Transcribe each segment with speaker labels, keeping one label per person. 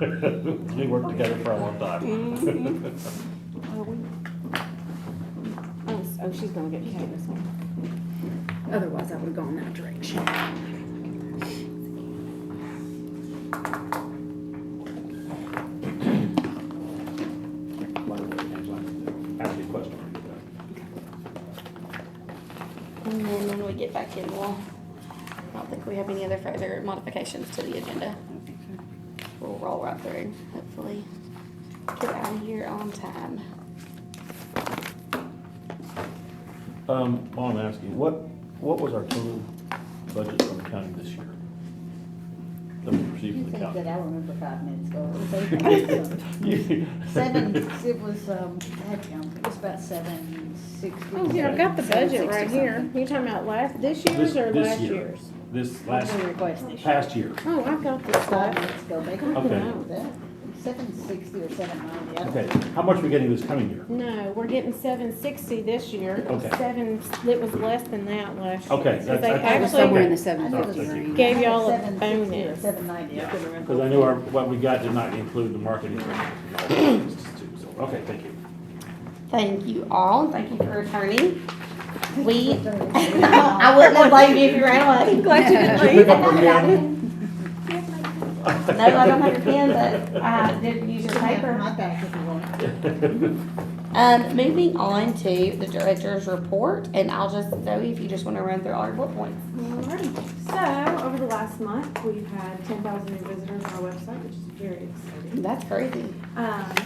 Speaker 1: We worked together for a long time.
Speaker 2: Oh, she's gonna get Candace one. Otherwise, I would've gone that direction.
Speaker 1: Ask me a question.
Speaker 3: And then when we get back in, I don't think we have any other further modifications to the agenda. We'll roll right through, hopefully. Get out of here on time.
Speaker 1: While I'm asking, what was our total budget from the county this year? That we
Speaker 4: You
Speaker 1: received from the
Speaker 4: think that
Speaker 1: county?
Speaker 4: I remember 5 minutes ago. It was about 760.
Speaker 2: Oh, here, I've got the budget right
Speaker 4: 760
Speaker 2: here.
Speaker 4: something.
Speaker 2: You talking about this year's or
Speaker 1: This
Speaker 2: last
Speaker 1: year.
Speaker 2: year's?
Speaker 1: This
Speaker 4: What's
Speaker 1: last,
Speaker 4: the request this year?
Speaker 1: past year.
Speaker 2: Oh, I've got this
Speaker 4: 5
Speaker 2: stuff.
Speaker 4: minutes ago, they can
Speaker 1: Okay.
Speaker 4: know that. 760 or 790. I don't
Speaker 1: Okay,
Speaker 4: know.
Speaker 1: how much are we getting this coming year?
Speaker 2: No, we're getting 760 this year.
Speaker 1: Okay.
Speaker 2: It was less than that last year.
Speaker 1: Okay,
Speaker 2: 'Cause
Speaker 1: that's-
Speaker 2: they
Speaker 1: I-
Speaker 5: It was somewhere in the
Speaker 2: actually,
Speaker 4: I knew it was
Speaker 5: 750 range.
Speaker 2: Gave
Speaker 4: I had
Speaker 2: y'all a
Speaker 4: 760 or
Speaker 2: bonus.
Speaker 4: 790, I couldn't remember.
Speaker 1: Because I knew what we got did not include the marketing. and all that too, so, okay, thank you.
Speaker 3: Thank you all, thank you for returning. I wouldn't have blamed you if you ran away. Glad you didn't
Speaker 1: Did you pick up her pen?
Speaker 3: No, I don't have your pen, but I did use your
Speaker 4: You can have
Speaker 3: paper.
Speaker 4: my back if you want.
Speaker 3: Moving on to the director's report, and I'll just, Zoe, if you just want to run through all your bullet points.
Speaker 6: Alrighty. So, over the last month, we've had 10,000 new visitors on our website, which is very exciting.
Speaker 3: That's crazy.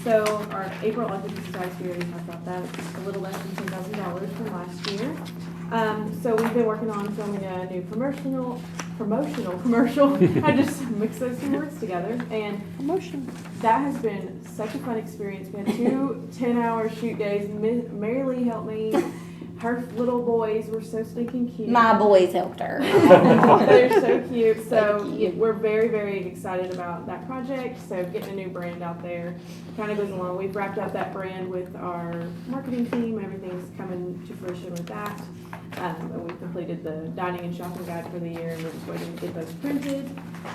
Speaker 6: So our April occupancy tax, we already talked about that, it's a little less than $10,000 from last year. So we've been working on filming a new promotional commercial. I just mixed those two words together, and that has been such a fun experience. We had 2 10-hour shoot days. Mary Lee helped me. Her little boys were so stinking cute.
Speaker 3: My boys helped her.
Speaker 6: They're so cute. So
Speaker 3: Thank you.
Speaker 6: we're very, very excited about that project. So getting a new brand out there kind of goes along. We've wrapped up that brand with our marketing team. Everything's coming to fruition with that. And we completed the dining and shopping guide for the year, and we're just waiting to get those printed.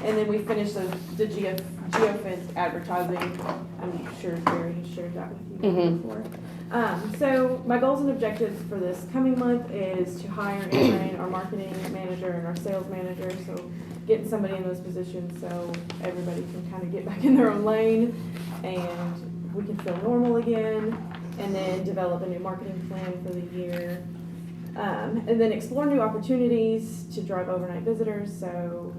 Speaker 6: And then we finished the geofence advertising. I'm sure Barry has shared that with you
Speaker 3: Mhm.
Speaker 6: before. So my goals and objectives for this coming month is to hire and train our marketing manager and our sales manager. So getting somebody in those positions so everybody can kind of get back in their own lane and we can feel normal again. And then develop a new marketing plan for the year. And then explore new opportunities to drive overnight visitors. So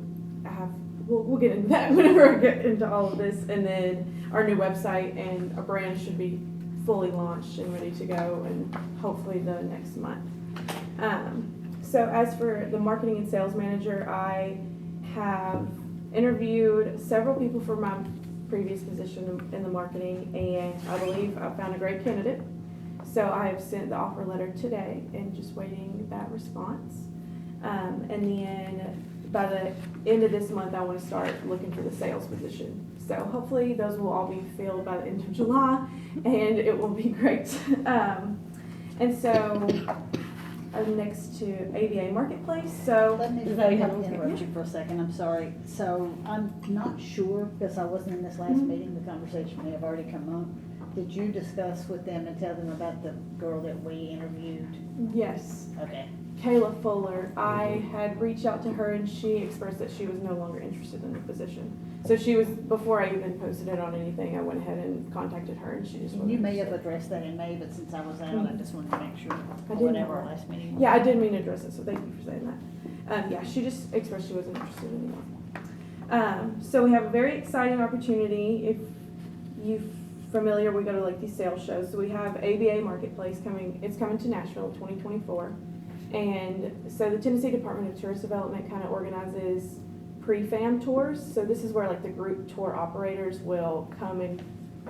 Speaker 6: we'll get into that whenever I get into all of this. And then our new website and our brand should be fully launched and ready to go, and hopefully the next month. So as for the marketing and sales manager, I have interviewed several people for my previous position in the marketing, and I believe I found a great candidate. So I have sent the offer letter today and just waiting that response. And then by the end of this month, I want to start looking for the sales position. So hopefully those will all be filled by the end of July, and it will be great. And so next to ABA Marketplace. So
Speaker 4: Let me interrupt you for a second, I'm sorry. So I'm not sure, because I wasn't in this last meeting, the conversation may have already come up. Did you discuss with them and tell them about the girl that we interviewed?
Speaker 6: yes,
Speaker 4: Okay.
Speaker 6: Kayla Fuller. I had reached out to her and she expressed that she was no longer interested in the position. So she was, before I even posted it on anything, I went ahead and contacted her and she just wasn't
Speaker 4: You may have
Speaker 6: interested.
Speaker 4: addressed that in May, but since I was out, I just wanted to make sure,
Speaker 6: I
Speaker 4: or
Speaker 6: didn't
Speaker 4: whatever
Speaker 6: know.
Speaker 4: our last meeting was.
Speaker 6: Yeah, I did mean to address it, so thank you for saying that. Yeah, she just expressed she wasn't interested anymore. So we have a very exciting opportunity. If you're familiar, we go to like these sales shows. So we have ABA Marketplace coming, it's coming to Nashville in 2024. And so the Tennessee Department of Tourist Development kind of organizes pre-fam tours. So this is where like the group tour operators will come and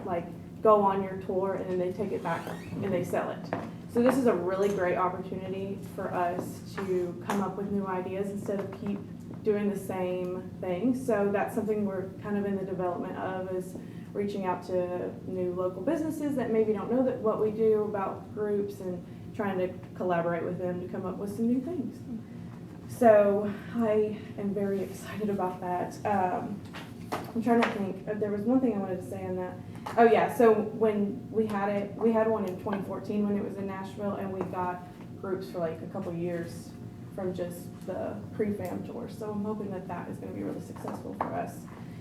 Speaker 6: like go on your tour, and then they take it back and they sell it. So this is a really great opportunity for us to come up with new ideas instead of keep doing the same thing. So that's something we're kind of in the development of, is reaching out to new local businesses that maybe don't know that what we do about groups, and trying to collaborate with them to come up with some new things. So I am very excited about that. I'm trying to think, there was one thing I wanted to say on that. Oh yeah, so when we had one in 2014 when it was in Nashville, and we got groups for like a couple years from just the pre-fam tour. So I'm hoping that that is gonna be really successful for us.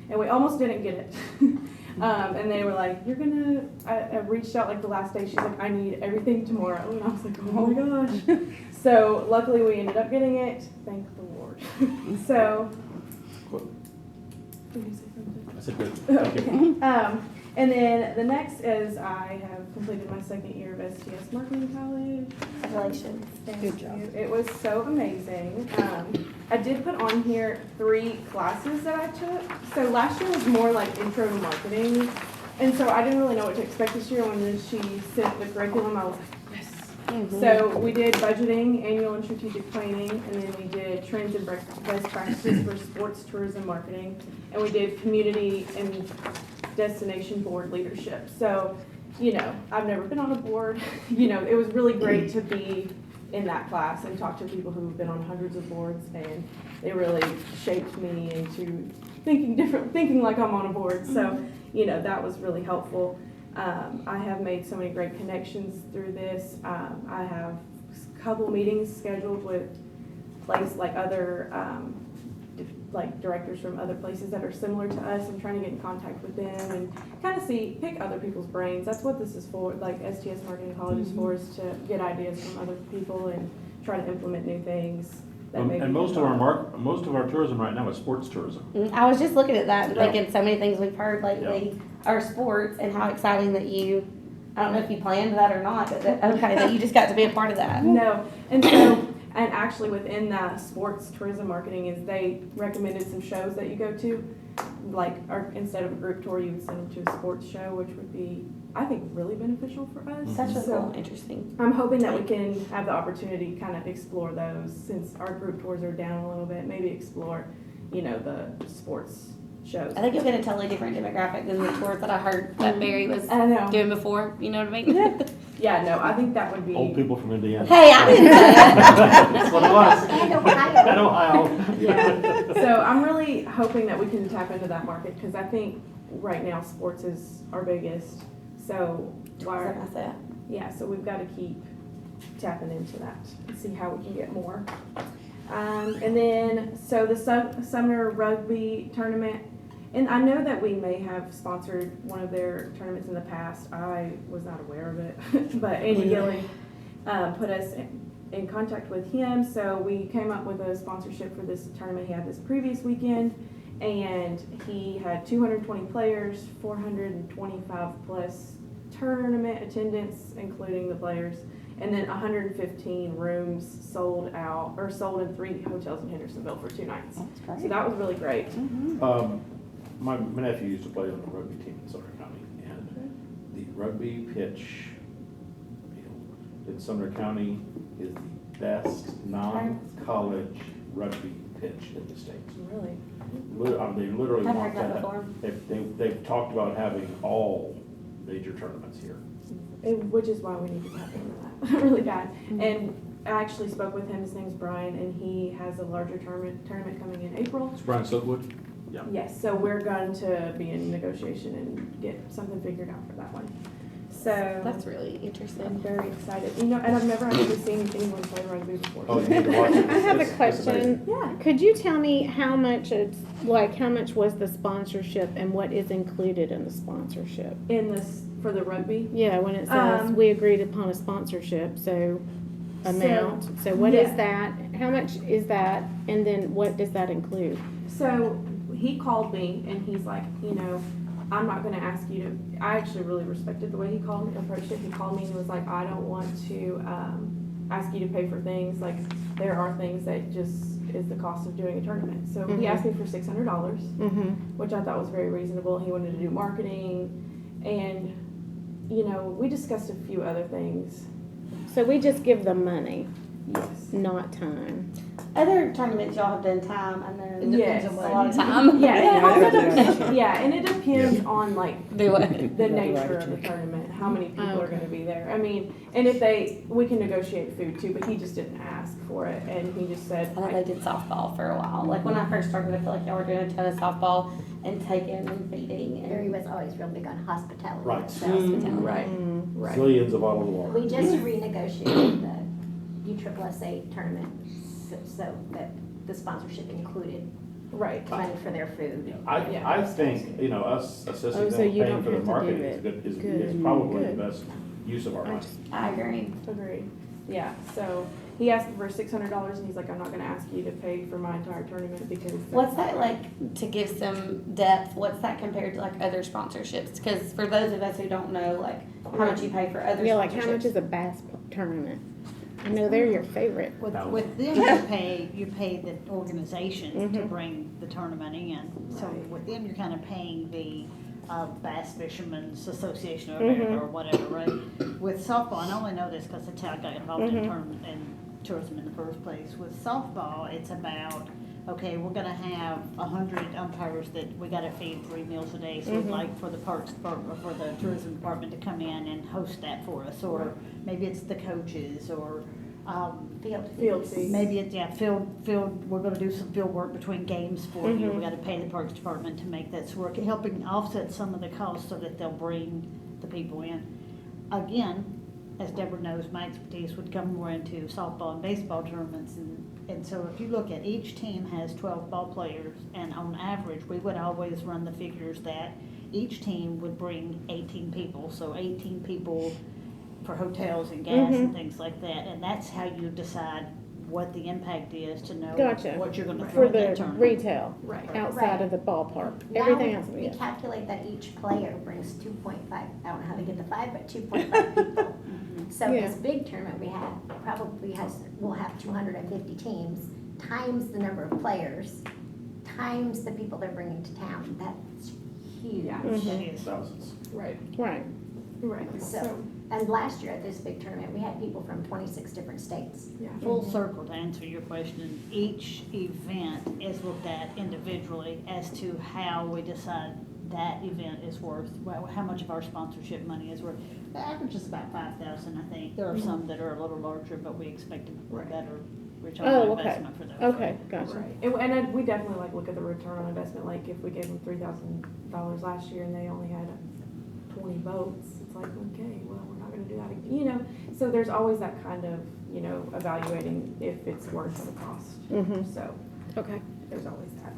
Speaker 6: And we almost didn't get it. And they were like, you're gonna, I reached out like the last day, she's like, I need everything tomorrow. And I was like, oh my gosh. So luckily we ended up getting it, thank the Lord. So. Did you say something?
Speaker 1: I said good. Thank you.
Speaker 6: And then the next is I have completed my second year of STS Marketing College.
Speaker 3: Congratulations.
Speaker 2: Good job.
Speaker 6: It was so amazing. I did put on here 3 classes that I took. So last year was more like intro to marketing. And so I didn't really know what to expect this year. When she sent the curriculum, I was like, yes.
Speaker 3: Mhm.
Speaker 6: So we did budgeting, annual and strategic planning, and then we did trends and best practices for sports tourism marketing. And we did community and destination board leadership. So, you know, I've never been on a board. You know, it was really great to be in that class and talk to people who've been on hundreds of boards, and they really shaped me into thinking like I'm on a board. So, you know, that was really helpful. I have made so many great connections through this. I have a couple meetings scheduled with other like directors from other places that are similar to us, and trying to get in contact with them and kind of pick other people's brains. That's what this is for, like STS Marketing College is for, is to get ideas from other people and try to implement new things. That maybe
Speaker 1: And most of our tourism right now is sports tourism.
Speaker 3: I was just looking at that and
Speaker 1: Yeah.
Speaker 3: thinking so many things we've heard lately are sports, and how exciting that I don't know if you planned that or not, but that you just got to be a part of that.
Speaker 6: No, and so, and actually within that sports tourism marketing is they recommended some shows that you go to, like, or instead of a group tour, you would send them to a sports show, which would be, I think, really beneficial for us.
Speaker 3: That's really
Speaker 6: So
Speaker 3: cool, interesting.
Speaker 6: I'm hoping that we can have the opportunity to kind of explore those, since our group tours are down a little bit, maybe explore, you know, the sports shows.
Speaker 3: I think you'll get a totally different demographic than the tours that I heard that Barry was
Speaker 6: I know.
Speaker 3: doing before, you know what I mean?
Speaker 6: Yeah, no, I think that would be.
Speaker 1: Old people from Indiana.
Speaker 3: Hey, I didn't say that.
Speaker 1: That's what it was.
Speaker 3: And Ohio.
Speaker 1: And Ohio.
Speaker 6: Yeah. So I'm really hoping that we can tap into that market, because I think right now sports is our biggest. So so we've got to keep tapping into that and see how we can get more. And then, so the Sumner Rugby Tournament, and I know that we may have sponsored one of their tournaments in the past. I was not aware of it, but Andy Gilling put us in contact with him. So we came up with a sponsorship for this tournament he had this previous weekend, and he had 220 players, 425 plus tournament attendance, including the players, and then 115 rooms sold in 3 hotels in Hendersonville for 2 nights.
Speaker 3: That's great.
Speaker 6: So that was really great.
Speaker 1: My nephew used to play on the rugby team in Sumner County, and the rugby pitch in Sumner County is the best non-college rugby pitch in the States.
Speaker 6: Really?
Speaker 1: They literally
Speaker 3: I've
Speaker 1: want
Speaker 3: heard that
Speaker 1: that.
Speaker 3: before.
Speaker 1: They've talked about having all major tournaments here.
Speaker 6: Which is why we need to tap into that really bad. And I actually spoke with him. His name's Brian, and he has a larger tournament coming in April.
Speaker 1: It's Brian Silkwood? Yeah.
Speaker 6: Yes, so we're going to be in negotiation and get something figured out for that one. So
Speaker 3: That's really
Speaker 6: I'm
Speaker 3: interesting.
Speaker 6: very excited. You know, and I've never actually seen anyone play rugby before.
Speaker 1: Oh, you need to watch it.
Speaker 2: I have a
Speaker 1: It's amazing.
Speaker 2: question.
Speaker 6: Yeah.
Speaker 2: Could you tell me how much how much was the sponsorship and what is included in the sponsorship?
Speaker 6: In this, for the rugby?
Speaker 2: Yeah, when it says we agreed upon a sponsorship, so amount. So what is that? How much is that? And then what does that include?
Speaker 6: So he called me and he's like, you know, I'm not going to ask you to, I actually really respected the way he approached it. He called me and was like, I don't want to ask you to pay for things. Like, there are things that just is the cost of doing a tournament. So he asked me for $600, which I thought was very reasonable. He wanted to do marketing, and, you know, we discussed a few other things.
Speaker 2: So we just give them money,
Speaker 6: Yes.
Speaker 2: not time.
Speaker 3: Other tournaments y'all have done time, I know
Speaker 4: It depends on
Speaker 6: Yes.
Speaker 3: A
Speaker 4: what
Speaker 3: lot
Speaker 4: it
Speaker 3: of
Speaker 4: is.
Speaker 3: time.
Speaker 6: Yeah, and it
Speaker 5: Yeah,
Speaker 6: also
Speaker 5: that's a good
Speaker 6: depends,
Speaker 5: idea.
Speaker 6: yeah, and it depends on like
Speaker 3: Do it.
Speaker 6: the
Speaker 5: That'd be
Speaker 6: nature
Speaker 5: right,
Speaker 6: of the
Speaker 5: too.
Speaker 6: tournament, how many people are
Speaker 2: Okay.
Speaker 6: gonna be there. I mean, and if we can negotiate food too, but he just didn't ask for it, and he just said,
Speaker 3: I know they did softball for a while. Like when I first started, I feel like y'all were doing a ton of softball and taking and feeding
Speaker 7: Barry
Speaker 3: and.
Speaker 7: was always real big on hospitality.
Speaker 1: Right.
Speaker 7: So
Speaker 6: right, right.
Speaker 1: Zillions of bottles of water.
Speaker 7: we just renegotiated the USSSA tournament so that the sponsorship included
Speaker 6: Right.
Speaker 7: money for their food.
Speaker 1: I think, us assisting
Speaker 2: Oh,
Speaker 1: them,
Speaker 2: so you
Speaker 1: paying
Speaker 2: don't
Speaker 1: for the
Speaker 2: have to do
Speaker 1: marketing
Speaker 2: it.
Speaker 1: is
Speaker 2: Good.
Speaker 1: probably the
Speaker 2: Good.
Speaker 1: best use of our money.
Speaker 3: I agree.
Speaker 6: Agree. Yeah, so he asked for $600 and he's like, I'm not gonna ask you to pay for my entire tournament because.
Speaker 3: What's that like, to give some depth, what's that compared to like other sponsorships? Because for those of us who don't know, like, how much you pay for other sponsorships.
Speaker 2: Yeah, like how much is a bass tournament? I know they're your favorite.
Speaker 4: With them, you pay the organization to bring the tournament in. So with them, you're kind of paying the Bass Fishermen's Association of America or whatever, right? With softball, and I only know this because that's how I got involved in tourism in the first place. With softball, it's about, okay, we're gonna have 100 umpires that we gotta feed 3 meals a day. So we'd like for the parks department, for the tourism department to come in and host that for us. Or maybe it's the coaches or,
Speaker 6: Field fees.
Speaker 4: maybe it's, field, we're gonna do some field work between games for you. We gotta pay the parks department to make that work, helping offset some of the costs so that they'll bring the people in. Again, as Deborah knows, my expertise would come more into softball and baseball tournaments, and so if you look at each team has 12 ball players, and on average, we would always run the figures that each team would bring 18 people, so 18 people for hotels and gas and things like that, and that's how you decide what the impact is to know
Speaker 2: Gotcha.
Speaker 4: what you're gonna
Speaker 2: For
Speaker 4: throw in that
Speaker 2: the
Speaker 4: tournament.
Speaker 2: retail,
Speaker 6: Right.
Speaker 2: outside of the ballpark.
Speaker 7: Now
Speaker 2: Everything else,
Speaker 7: we
Speaker 2: yeah.
Speaker 7: calculate that each player brings 2.5, I don't know how to get the 5, but 2.5 people. So
Speaker 2: Yeah.
Speaker 7: this big tournament we had we'll have 250 teams, times the number of players, times the people they're bringing to town. That's huge.
Speaker 6: Yeah.
Speaker 4: It is.
Speaker 1: Thousands.
Speaker 6: Right,
Speaker 2: Right.
Speaker 6: right.
Speaker 7: So, and last year at this big tournament, we had people from 26 different states.
Speaker 6: Yeah.
Speaker 4: Full circle to answer your question, each event is looked at individually as to how we decide that event is worth, well, how much of our sponsorship money is worth. The average is about 5,000, I think. There are some that are a little larger, but we expect a
Speaker 6: Right.
Speaker 4: better return
Speaker 2: Oh,
Speaker 4: on
Speaker 2: okay.
Speaker 4: investment for those.
Speaker 2: Okay, gotcha.
Speaker 6: Right, and we definitely like look at the return on investment, like if we gave them $3,000 last year and they only had 20 votes, it's like, okay, well, we're not gonna do that again, so there's always that kind of, evaluating if it's worth the cost. So,
Speaker 2: Okay.
Speaker 6: there's always that.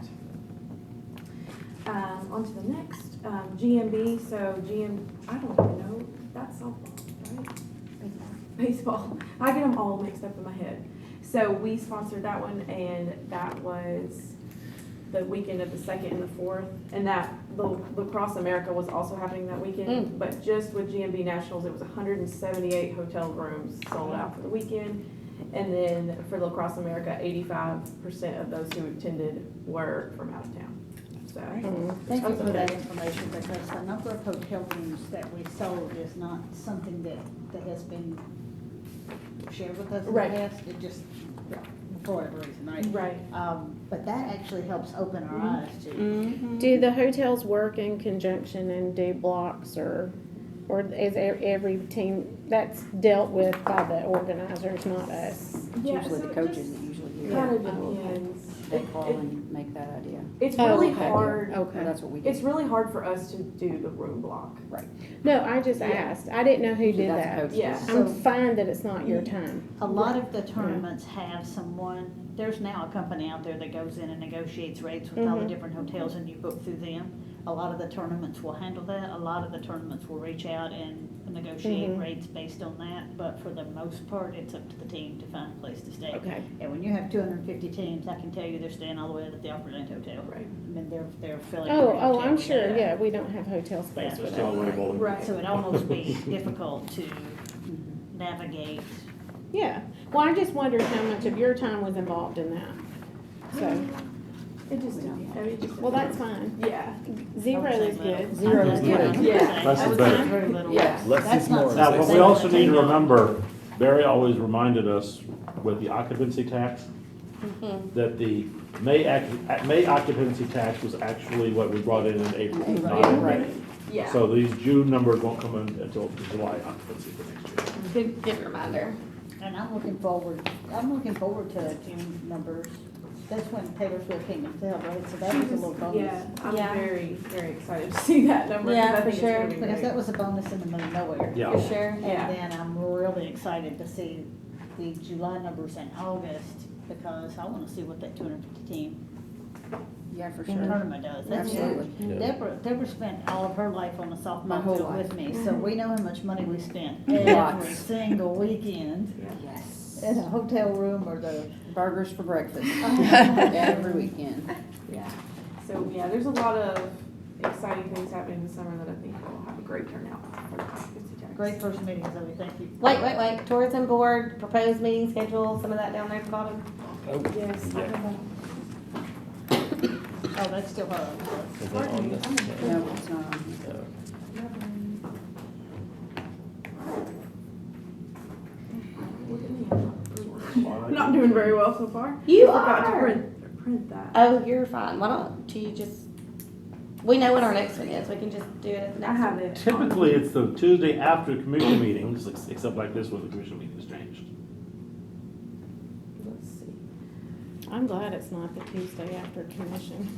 Speaker 6: On to the next, GMB, so I don't even know, that's softball, right? Baseball. I get them all mixed up in my head. So we sponsored that one, and that was the weekend of the 2nd and the 4th, and that Lacrosse America was also happening that weekend. But just with GMB Nationals, it was 178 hotel rooms sold out for the weekend. And then for Lacrosse America, 85% of those who attended were from out of town. So,
Speaker 4: Thank you for that information, because the number of hotel rooms that we sold is not something that has been shared with us in the
Speaker 6: Right.
Speaker 4: past. It just, for whatever reason, right?
Speaker 6: right.
Speaker 4: But that actually helps open our eyes to.
Speaker 2: Do the hotels work in conjunction and do blocks or is every team that's dealt with by the organizers, not us?
Speaker 5: It's
Speaker 6: Yeah,
Speaker 5: usually
Speaker 6: so
Speaker 5: the
Speaker 6: it
Speaker 5: coaches
Speaker 6: just
Speaker 5: that usually do
Speaker 6: Kind
Speaker 5: it.
Speaker 6: of depends.
Speaker 5: They call and make that idea.
Speaker 6: It's
Speaker 2: Oh,
Speaker 6: really
Speaker 2: okay.
Speaker 6: hard.
Speaker 5: Or
Speaker 2: Okay.
Speaker 5: that's what we do.
Speaker 6: It's really hard for us to do the room block.
Speaker 5: Right.
Speaker 2: No, I just asked. I didn't know who
Speaker 5: Usually
Speaker 2: did
Speaker 5: that's
Speaker 2: that.
Speaker 5: coaches.
Speaker 6: Yeah.
Speaker 2: I'm
Speaker 4: So-
Speaker 2: fine that it's not your time.
Speaker 4: A lot of the tournaments have there's now a company out there that goes in and negotiates rates with all the different hotels, and you book through them. A lot of the tournaments will handle that. A lot of the tournaments will reach out and negotiate rates based on that, but for the most part, it's up to the team to find a place to stay.
Speaker 2: Okay.
Speaker 4: And when you have 250 teams, I can tell you they're staying all the way at the Opryland Hotel.
Speaker 6: Right.
Speaker 4: I mean, they're filling.
Speaker 2: Oh,
Speaker 4: every hotel
Speaker 2: I'm
Speaker 4: we
Speaker 2: sure,
Speaker 4: have.
Speaker 2: yeah, we don't have hotel space for
Speaker 1: Just
Speaker 2: that.
Speaker 1: all labeled.
Speaker 6: Right.
Speaker 4: So it'd almost be difficult to navigate.
Speaker 2: Yeah, well, I just wondered how much of your time was involved in that. So,
Speaker 6: It just depends. I mean, it just
Speaker 2: well, that's
Speaker 6: depends.
Speaker 2: fine.
Speaker 6: Yeah.
Speaker 2: Zero is good.
Speaker 5: Zero is good.
Speaker 6: Yeah.
Speaker 1: Less is better.
Speaker 4: Very little.
Speaker 5: Yeah.
Speaker 8: Less
Speaker 4: That's
Speaker 8: is
Speaker 4: not
Speaker 8: more.
Speaker 1: Now, but
Speaker 4: something
Speaker 1: we also need to
Speaker 4: that-
Speaker 1: remember, Barry always reminded us with the occupancy tax,
Speaker 3: Mhm.
Speaker 1: that the May occupancy tax was actually what we brought in April, not in May.
Speaker 6: Yeah.
Speaker 1: So these June numbers won't come in until July occupancy for next year.
Speaker 3: Good reminder.
Speaker 4: And I'm looking forward to June numbers. That's when Taylor Swift came into town, right? So that was a little bonus.
Speaker 6: Yeah, I'm
Speaker 3: Yeah.
Speaker 6: very, very excited to see that number, because
Speaker 3: Yeah,
Speaker 6: I think
Speaker 3: for
Speaker 6: it's
Speaker 3: sure.
Speaker 6: gonna be
Speaker 4: Because
Speaker 6: great.
Speaker 4: that was a bonus in the middle of nowhere.
Speaker 1: Yeah.
Speaker 3: For sure.
Speaker 6: Yeah.
Speaker 4: And then I'm really excited to see the July numbers in August, because I wanna see what that 250 team
Speaker 5: Yeah, for sure.
Speaker 4: tournament does. That's huge.
Speaker 5: Absolutely.
Speaker 4: Deborah spent all of her life on the
Speaker 5: My
Speaker 4: softball
Speaker 5: whole
Speaker 4: field
Speaker 5: life.
Speaker 4: with me, so we know how much money we spent
Speaker 5: Lots.
Speaker 4: every single weekend
Speaker 5: Yes.
Speaker 4: in a hotel room or the.
Speaker 5: Burgers for breakfast every weekend.
Speaker 6: Yeah, so, yeah, there's a lot of exciting things happening this summer that I think will have a great turnout for the occupancy tax.
Speaker 4: Great first meeting, Zoe, thank you.
Speaker 3: Wait. Tourism board, proposed meeting schedule, some of that down there at the bottom.
Speaker 6: Yes.
Speaker 4: Oh, that's still her.
Speaker 6: Pardon me, I'm-
Speaker 5: No, it's not on here.
Speaker 6: Look at me, I'm not doing very well so far.
Speaker 3: You
Speaker 6: I forgot to
Speaker 3: are.
Speaker 6: print that.
Speaker 3: Oh, you're fine. Why don't you just, we know what our next one is. We can just do it at the next
Speaker 6: I
Speaker 3: one.
Speaker 6: have it.
Speaker 1: Typically, it's the Tuesday after commission meetings, except like this one, the commission meeting has changed.
Speaker 6: Let's see.
Speaker 2: I'm glad it's not the Tuesday after commission.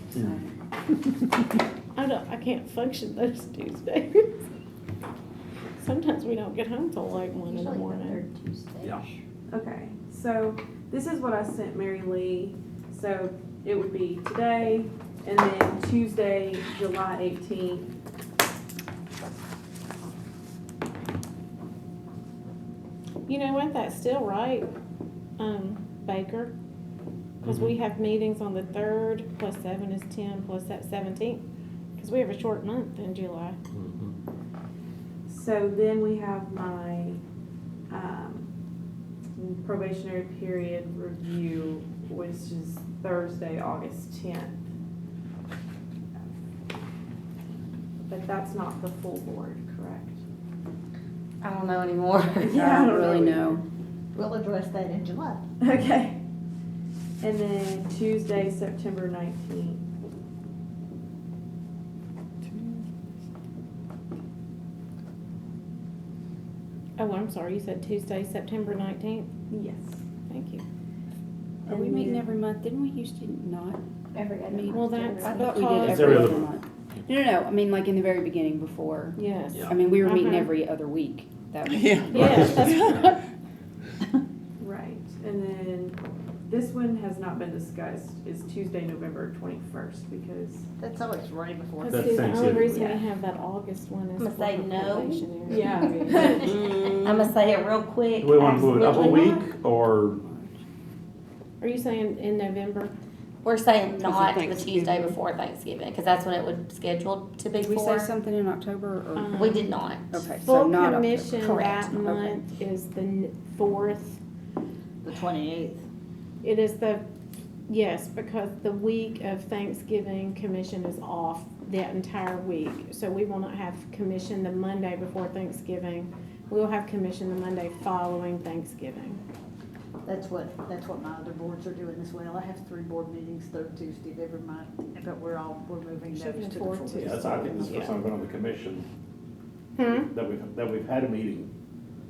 Speaker 5: So,
Speaker 2: I can't function those Tuesdays. Sometimes we don't get home till like 1 in the
Speaker 7: Usually the
Speaker 2: morning.
Speaker 7: third Tuesday.
Speaker 1: Yeah.
Speaker 6: Okay, so this is what I sent Mary Lee. So it would be today and then Tuesday, July 18th.
Speaker 2: You know what, that's still right, Baker, because we have meetings on the 3rd, plus 7 is 10, plus that 17th, because we have a short month in July.
Speaker 6: So then we have my probationary period review, which is Thursday, August 10th. But that's not the full board, correct?
Speaker 3: I don't know anymore.
Speaker 6: Yeah,
Speaker 5: I don't really know.
Speaker 4: We'll address that in July.
Speaker 6: Okay. And then Tuesday, September 19th.
Speaker 2: Oh, I'm sorry, you said Tuesday, September 19th?
Speaker 6: Yes.
Speaker 2: Thank you.
Speaker 5: Are we meeting every month? Didn't we used to not
Speaker 3: Every other
Speaker 5: meet?
Speaker 2: Well, that's
Speaker 5: I thought we
Speaker 2: because-
Speaker 5: did
Speaker 1: It's
Speaker 5: every
Speaker 1: every
Speaker 5: other
Speaker 1: other
Speaker 5: month. No, I mean, like in the very beginning before.
Speaker 2: Yes.
Speaker 1: Yeah.
Speaker 5: I mean, we were meeting
Speaker 2: Uh-huh.
Speaker 5: every other week. That was.
Speaker 2: Yes, that's right.
Speaker 6: Right. And then this one has not been discussed, is Tuesday, November 21st, because,
Speaker 4: That's always right before.
Speaker 2: Let's
Speaker 1: That's
Speaker 2: see, the only
Speaker 1: Thanksgiving.
Speaker 2: reason
Speaker 6: Yeah.
Speaker 2: we have that August one is
Speaker 3: I'ma
Speaker 2: for
Speaker 3: say
Speaker 2: the
Speaker 3: no.
Speaker 2: probationary
Speaker 6: Yeah.
Speaker 2: period.
Speaker 3: I'm gonna say it real quick.
Speaker 1: Do we want to move it up a
Speaker 3: Absolutely
Speaker 1: week,
Speaker 3: not.
Speaker 1: or,
Speaker 2: Are you saying in November?
Speaker 3: We're saying
Speaker 5: Because of
Speaker 3: not the
Speaker 5: Thanksgiving.
Speaker 3: Tuesday before Thanksgiving, because that's when it would scheduled to be
Speaker 5: Did we say
Speaker 3: for.
Speaker 5: something in October or?
Speaker 2: Um,
Speaker 3: We did not.
Speaker 5: Okay, so
Speaker 2: Full
Speaker 5: not October.
Speaker 2: commission
Speaker 3: Correct.
Speaker 2: that month is the 4th.
Speaker 4: The 28th.
Speaker 2: It is yes, because the week of Thanksgiving, commission is off that entire week. So we will not have commission the Monday before Thanksgiving. We'll have commission the Monday following Thanksgiving.
Speaker 4: That's what my other boards are doing as well. I have 3 board meetings, 3rd Tuesday of every month, but we're moving
Speaker 2: Should
Speaker 4: those
Speaker 2: be
Speaker 4: to the
Speaker 2: 4th
Speaker 4: 4th.
Speaker 2: Tuesday.
Speaker 1: yeah, that's, I think this is the first time I've been on the commission, that we've had a meeting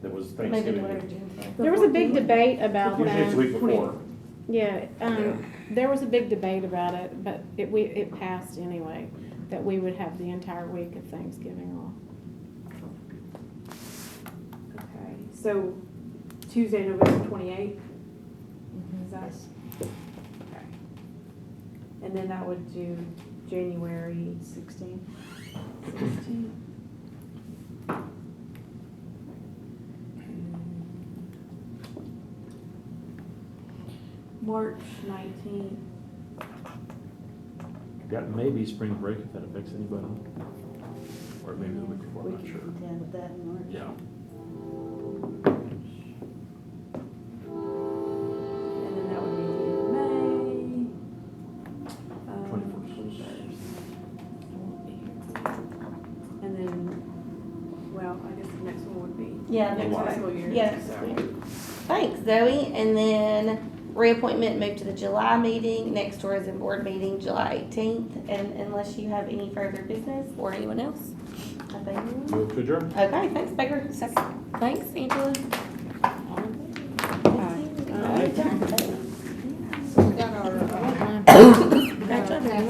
Speaker 1: that was
Speaker 3: Maybe
Speaker 1: Thanksgiving.
Speaker 3: whatever June said.
Speaker 2: There was a big debate about
Speaker 1: Usually it's the
Speaker 2: that.
Speaker 1: week before.
Speaker 2: Yeah, there was a big debate about it, but it passed anyway, that we would have the entire week of Thanksgiving off.
Speaker 6: okay, so Tuesday, November 28th? Is that? Okay. And then that would do January 16th. March 19th.
Speaker 1: Got maybe spring break if that affects anybody, or maybe the week before,
Speaker 4: We
Speaker 1: I'm not
Speaker 4: can
Speaker 1: sure.
Speaker 4: contend with that in March.
Speaker 1: Yeah.
Speaker 6: And then that would be May.
Speaker 1: 21st.
Speaker 6: And then, well, I guess the next one would be
Speaker 3: Yeah,
Speaker 6: next
Speaker 1: July.
Speaker 6: fiscal year.
Speaker 3: Yeah.
Speaker 6: So,
Speaker 3: Thanks, Zoe. And then Reappointment moved to the July meeting, next tourism board meeting, July 18th, and unless you have any further business or anyone else. I think.
Speaker 1: Move to adjourn.
Speaker 3: Okay, thanks, Baker. Thanks, Angela.